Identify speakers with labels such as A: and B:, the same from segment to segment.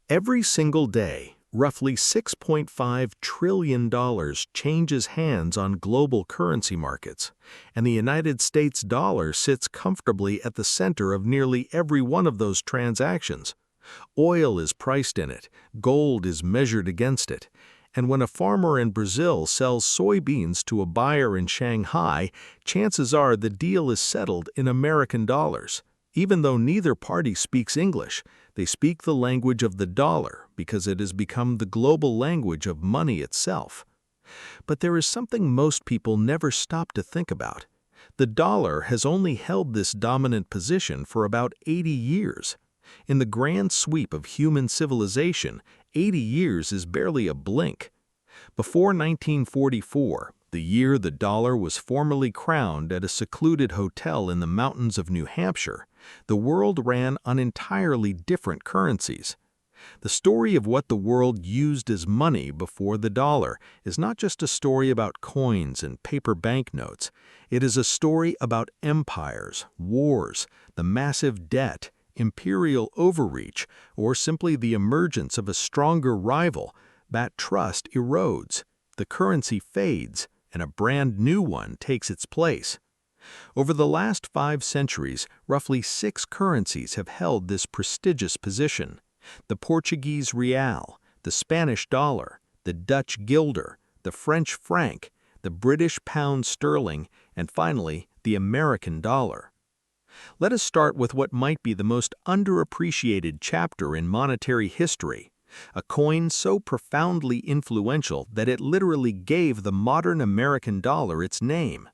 A: Every single day, roughly $6.5 trillion changes hands on global currency markets, and the United States dollar sits comfortably at the center of nearly every one of those transactions. Oil is priced in it, gold is measured against it, and when a farmer in Brazil sells soybeans to a buyer in Shanghai, chances are the deal is settled in American dollars. Even though neither party speaks English, they speak the language of the dollar because it has become the global language of money itself. But there is something most people never stop to think about. The dollar has only held this dominant position for about 80 years. In the grand sweep of human civilization, 80 years is barely a blink. Before 1944, the year the dollar was formally crowned at a secluded hotel in the mountains of New Hampshire, the world ran on entirely different currencies. The story of what the world used as money before the dollar is not just a story about coins and paper banknotes. It is a story about empires, wars, the massive debt, imperial overreach, or simply the emergence of a stronger rival. That trust erodes, the currency fades, and a brand new one takes its place. Over the last 5 centuries, roughly 6 currencies have held this prestigious position: the Portuguese real, the Spanish dollar, the Dutch guilder, the French franc, the British pound sterling, and finally, the American dollar. Let us start with what might be the most underappreciated chapter in monetary history, a coin so profoundly influential that it literally gave the modern American dollar its name.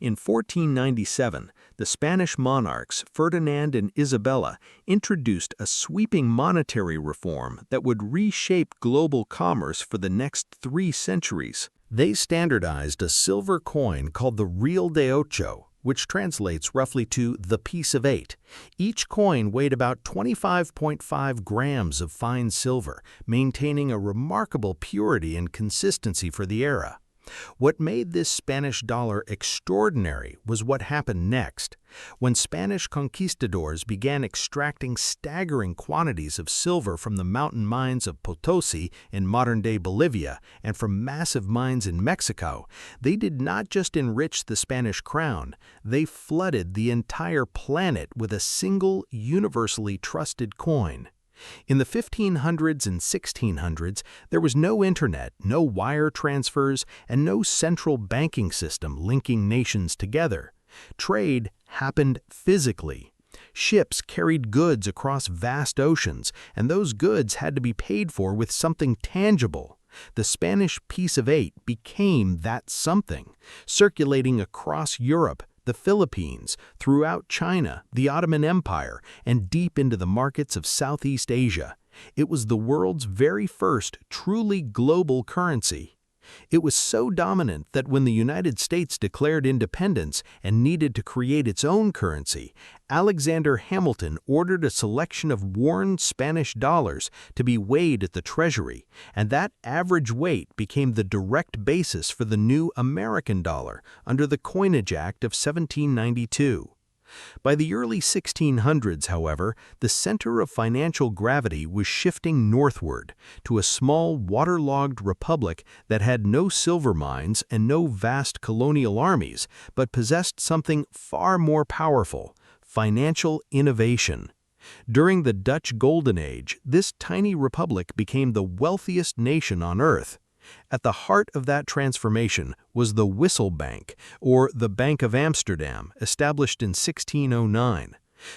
A: In 1497, the Spanish monarchs Ferdinand and Isabella introduced a sweeping monetary reform that would reshape global commerce for the next 3 centuries. They standardized a silver coin called the Real de Ocho, which translates roughly to the piece of 8. Each coin weighed about 25.5 grams of fine silver, maintaining a remarkable purity and consistency for the era. What made this Spanish dollar extraordinary was what happened next. When Spanish conquistadors began extracting staggering quantities of silver from the mountain mines of Potosi in modern-day Bolivia and from massive mines in Mexico, they did not just enrich the Spanish crown, they flooded the entire planet with a single, universally trusted coin. In the 1500s and 1600s, there was no internet, no wire transfers, and no central banking system linking nations together. Trade happened physically. Ships carried goods across vast oceans, and those goods had to be paid for with something tangible. The Spanish piece of 8 became that something, circulating across Europe, the Philippines, throughout China, the Ottoman Empire, and deep into the markets of Southeast Asia. It was the world's very first truly global currency. It was so dominant that when the United States declared independence and needed to create its own currency, Alexander Hamilton ordered a selection of worn Spanish dollars to be weighed at the Treasury, and that average weight became the direct basis for the new American dollar under the Coinage Act of 1792. By the early 1600s, however, the center of financial gravity was shifting northward to a small, waterlogged republic that had no silver mines and no vast colonial armies, but possessed something far more powerful: financial innovation. During the Dutch Golden Age, this tiny republic became the wealthiest nation on earth. At the heart of that transformation was the Wissel Bank, or the Bank of Amsterdam, established in 1609.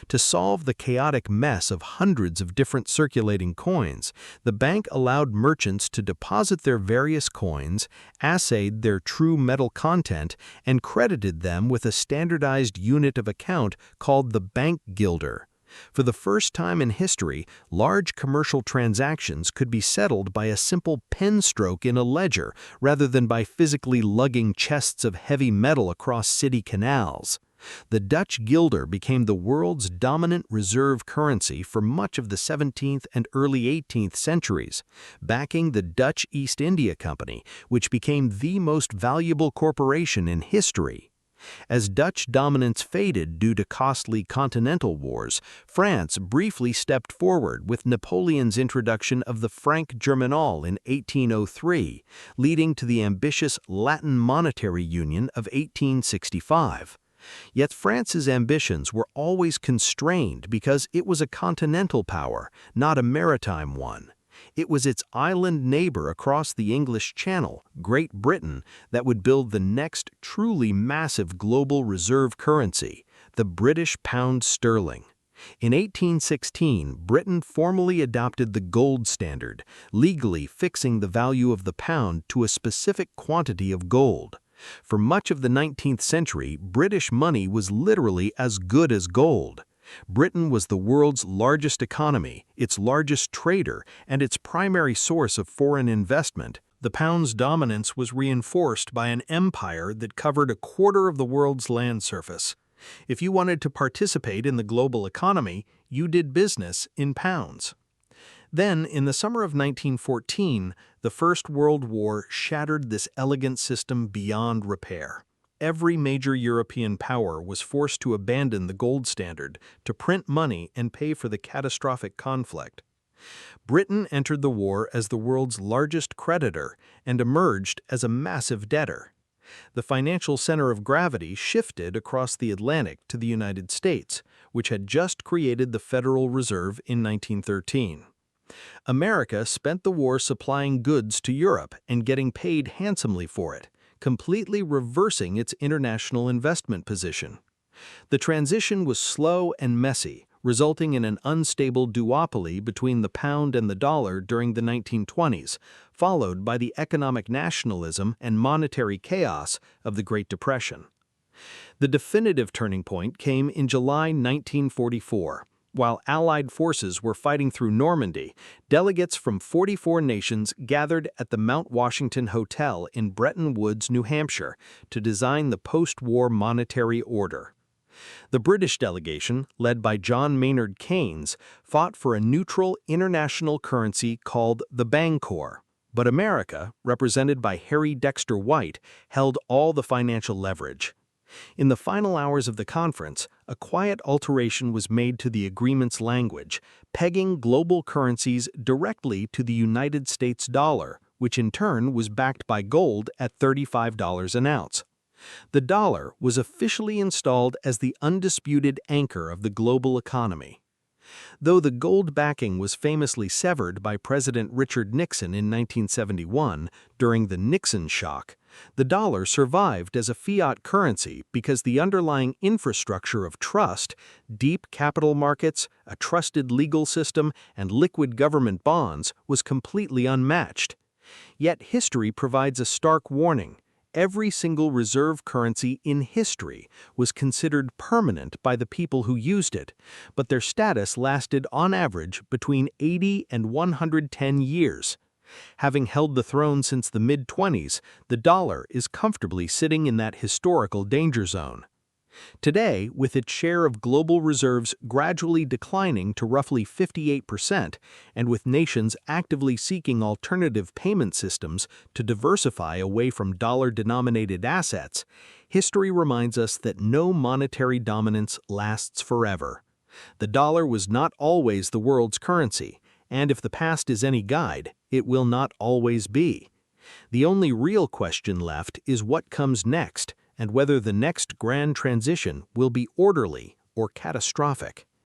A: To solve the chaotic mess of hundreds of different circulating coins, the bank allowed merchants to deposit their various coins, assayed their true metal content, and credited them with a standardized unit of account called the bank guilder. For the first time in history, large commercial transactions could be settled by a simple pen stroke in a ledger rather than by physically lugging chests of heavy metal across city canals. The Dutch guilder became the world's dominant reserve currency for much of the 17th and early 18th centuries, backing the Dutch East India Company, which became the most valuable corporation in history. As Dutch dominance faded due to costly continental wars, France briefly stepped forward with Napoleon's introduction of the franc germanal in 1803, leading to the ambitious Latin monetary union of 1865. Yet France's ambitions were always constrained because it was a continental power, not a maritime one. It was its island neighbor across the English Channel, Great Britain, that would build the next truly massive global reserve currency, the British pound sterling. In 1816, Britain formally adopted the gold standard, legally fixing the value of the pound to a specific quantity of gold. For much of the 19th century, British money was literally as good as gold. Britain was the world's largest economy, its largest trader, and its primary source of foreign investment. The pound's dominance was reinforced by an empire that covered a quarter of the world's land surface. If you wanted to participate in the global economy, you did business in pounds. Then, in the summer of 1914, the First World War shattered this elegant system beyond repair. Every major European power was forced to abandon the gold standard to print money and pay for the catastrophic conflict. Britain entered the war as the world's largest creditor and emerged as a massive debtor. The financial center of gravity shifted across the Atlantic to the United States, which had just created the Federal Reserve in 1913. America spent the war supplying goods to Europe and getting paid handsomely for it, completely reversing its international investment position. The transition was slow and messy, resulting in an unstable duopoly between the pound and the dollar during the 1920s, followed by the economic nationalism and monetary chaos of the Great Depression. The definitive turning point came in July 1944. While Allied forces were fighting through Normandy, delegates from 44 nations gathered at the Mount Washington Hotel in Bretton Woods, New Hampshire, to design the post-war monetary order. The British delegation, led by John Maynard Keynes, fought for a neutral international currency called the Bancor. But America, represented by Harry Dexter White, held all the financial leverage. In the final hours of the conference, a quiet alteration was made to the agreement's language, pegging global currencies directly to the United States dollar, which in turn was backed by gold at $35 an ounce. The dollar was officially installed as the undisputed anchor of the global economy. Though the gold backing was famously severed by President Richard Nixon in 1971 during the Nixon shock, the dollar survived as a fiat currency because the underlying infrastructure of trust, deep capital markets, a trusted legal system, and liquid government bonds was completely unmatched. Yet history provides a stark warning. Every single reserve currency in history was considered permanent by the people who used it, but their status lasted on average between 80 and 110 years. Having held the throne since the mid-20s, the dollar is comfortably sitting in that historical danger zone. Today, with its share of global reserves gradually declining to roughly 58%, and with nations actively seeking alternative payment systems to diversify away from dollar-denominated assets, history reminds us that no monetary dominance lasts forever. The dollar was not always the world's currency, and if the past is any guide, it will not always be. The only real question left is what comes next, and whether the next grand transition will be orderly or catastrophic.